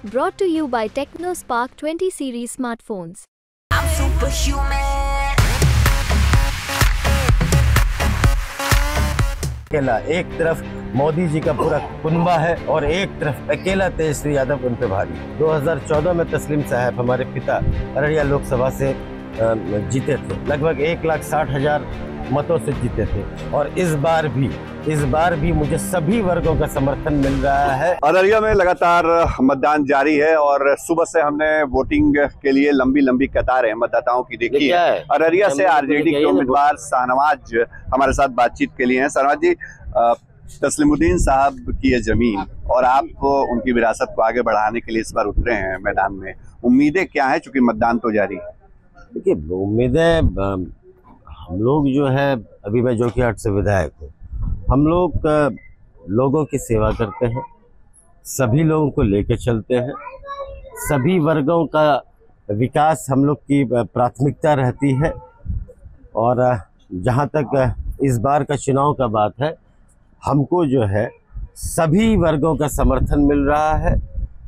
Brought to you by TechnoSpark 20 series smartphones. I'm superhuman. अकेला एक तरफ मोदी जी का पूरा कुनबा है और एक तरफ अकेला तेजस्वी यादव उन पे भारी। 2014 में तस्लीम साहब हमारे पिता अररिया लोकसभा से जीते थे, लगभग 1,60,000 मतों से जीते थे। और इस बार भी मुझे सभी वर्गों का समर्थन मिल रहा है। अररिया में लगातार मतदान जारी है और सुबह से हमने वोटिंग के लिए लंबी कतारें मतदाताओं की देखी है। अररिया से आरजेडी के उम्मीदवार शाहनवाज हमारे साथ बातचीत के लिए हैं। शाहनवाज जी, तस्लीमुद्दीन साहब की ये जमीन और आप उनकी विरासत को आगे बढ़ाने के लिए इस बार उतरे हैं मैदान में, उम्मीदें क्या है चूंकि मतदान तो जारी है? देखिए, उम्मीदें हम लोग जो है, अभी मैं जोकीहाट से विधायक हूँ, हम लोग लोगों की सेवा करते हैं, सभी लोगों को लेके चलते हैं, सभी वर्गों का विकास हम लोग की प्राथमिकता रहती है। और जहाँ तक इस बार का चुनाव का बात है, हमको जो है सभी वर्गों का समर्थन मिल रहा है,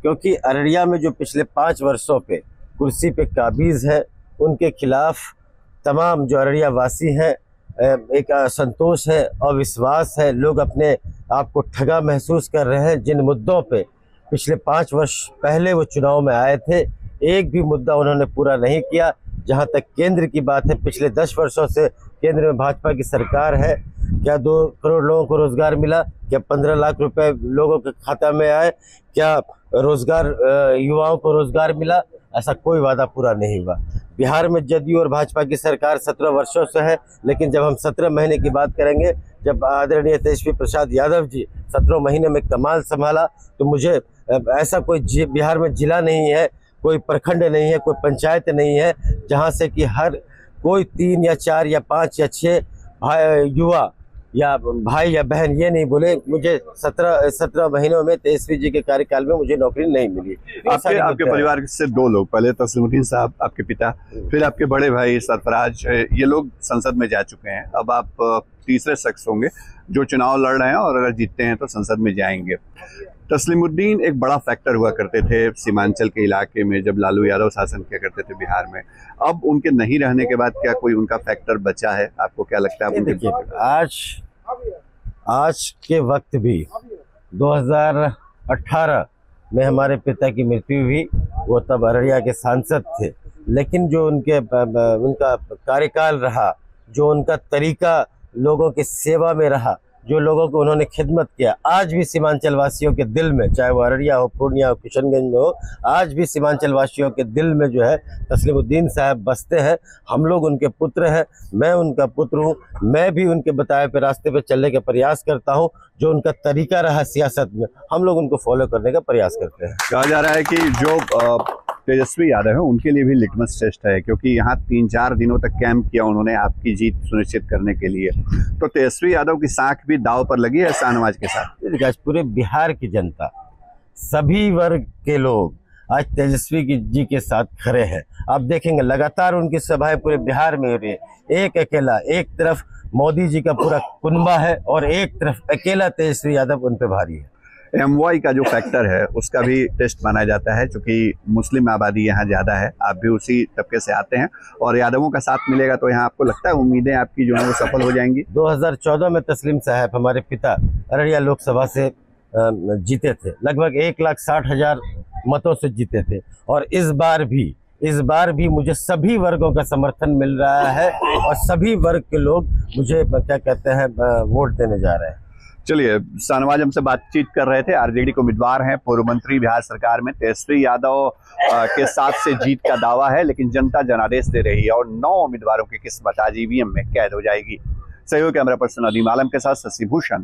क्योंकि अररिया में जो पिछले 5 वर्षों पे कुर्सी पे काबिज है, उनके खिलाफ तमाम जो अररिया वासी हैं एक असंतोष है, अविश्वास है। लोग अपने आप को ठगा महसूस कर रहे हैं। जिन मुद्दों पे पिछले 5 वर्ष पहले वो चुनाव में आए थे, एक भी मुद्दा उन्होंने पूरा नहीं किया। जहां तक केंद्र की बात है, पिछले 10 वर्षों से केंद्र में भाजपा की सरकार है। क्या 2 करोड़ लोगों को रोजगार मिला? क्या 15 लाख रुपए लोगों के खाता में आए? क्या रोजगार युवाओं को रोजगार मिला? ऐसा कोई वादा पूरा नहीं हुआ। बिहार में जदयू और भाजपा की सरकार 17 वर्षों से है, लेकिन जब हम 17 महीने की बात करेंगे, जब आदरणीय तेजस्वी प्रसाद यादव जी 17 महीने में कमाल संभाला, तो मुझे ऐसा कोई बिहार में जिला नहीं है, कोई प्रखंड नहीं है, कोई पंचायत नहीं है जहां से कि हर कोई 3 या 4 या 5 या 6 युवा या भाई या बहन ये नहीं बोले मुझे 17 महीनों में तेजस्वी जी के कार्यकाल में मुझे नौकरी नहीं मिली। आपके परिवार से 2 लोग, पहले तस्लीमुद्दीन साहब आपके पिता, फिर आपके बड़े भाई सरफराज, ये लोग संसद में जा चुके हैं। अब आप तीसरे शख्स होंगे जो चुनाव लड़ रहे हैं और अगर जीतते हैं तो संसद में जाएंगे। तस्लीमुद्दीन एक बड़ा फैक्टर हुआ करते थे सीमांचल के इलाके में, जब लालू यादव शासन किया करते थे बिहार में। अब उनके नहीं रहने के बाद क्या कोई उनका फैक्टर बचा है? आपको क्या लगता है? देखिए, आज के वक्त भी 2018 में हमारे पिता की मृत्यु हुई। वो तब अररिया के सांसद थे, लेकिन जो उनका कार्यकाल रहा, जो उनका तरीका लोगों की सेवा में रहा, जो लोगों को उन्होंने खिदमत किया, आज भी सीमांचल वासियों के दिल में, चाहे वो अररिया हो, पूर्णिया हो, किशनगंज में हो, आज भी सीमांचल वासियों के दिल में जो है तस्लीमुद्दीन साहब बसते हैं। हम लोग उनके पुत्र हैं, मैं उनका पुत्र हूं। मैं भी उनके बताए पे रास्ते पे चलने का प्रयास करता हूं। जो उनका तरीका रहा सियासत में, हम लोग उनको फॉलो करने का प्रयास करते हैं। कहा जा रहा है कि जो तेजस्वी यादव है उनके लिए भी लिटमस टेस्ट है, क्योंकि यहाँ 3-4 दिनों तक कैंप किया उन्होंने आपकी जीत सुनिश्चित करने के लिए। तो तेजस्वी यादव की साख भी दाव पर लगी है शाहनवाज के साथ। पूरे बिहार की जनता, सभी वर्ग के लोग आज तेजस्वी जी के साथ खड़े हैं। आप देखेंगे लगातार उनकी सभाएं पूरे बिहार में हो रही है। एक अकेला एक तरफ मोदी जी का पूरा कुनबा है और एक तरफ अकेला तेजस्वी यादव उन पे भारी है। एमवाई का जो फैक्टर है उसका भी टेस्ट माना जाता है, क्योंकि मुस्लिम आबादी यहाँ ज़्यादा है, आप भी उसी तबके से आते हैं और यादवों का साथ मिलेगा तो यहाँ आपको लगता है उम्मीदें आपकी जो है वो सफल हो जाएंगी? 2014 में तस्लीम साहब हमारे पिता अररिया लोकसभा से जीते थे, लगभग 1,60,000 मतों से जीते थे। और इस बार भी मुझे सभी वर्गों का समर्थन मिल रहा है और सभी वर्ग के लोग मुझे क्या कहते हैं वोट देने जा रहे हैं। चलिए, शाहनवाज हमसे बातचीत कर रहे थे, आरजेडी के उम्मीदवार हैं, पूर्व मंत्री बिहार सरकार में। तेजस्वी यादव के साथ से जीत का दावा है, लेकिन जनता जनादेश दे रही है और 9 उम्मीदवारों की किस्मत आज ईवीएम में कैद हो जाएगी। सहयोग कैमरा पर्सन अदीम आलम के साथ शशि भूषण।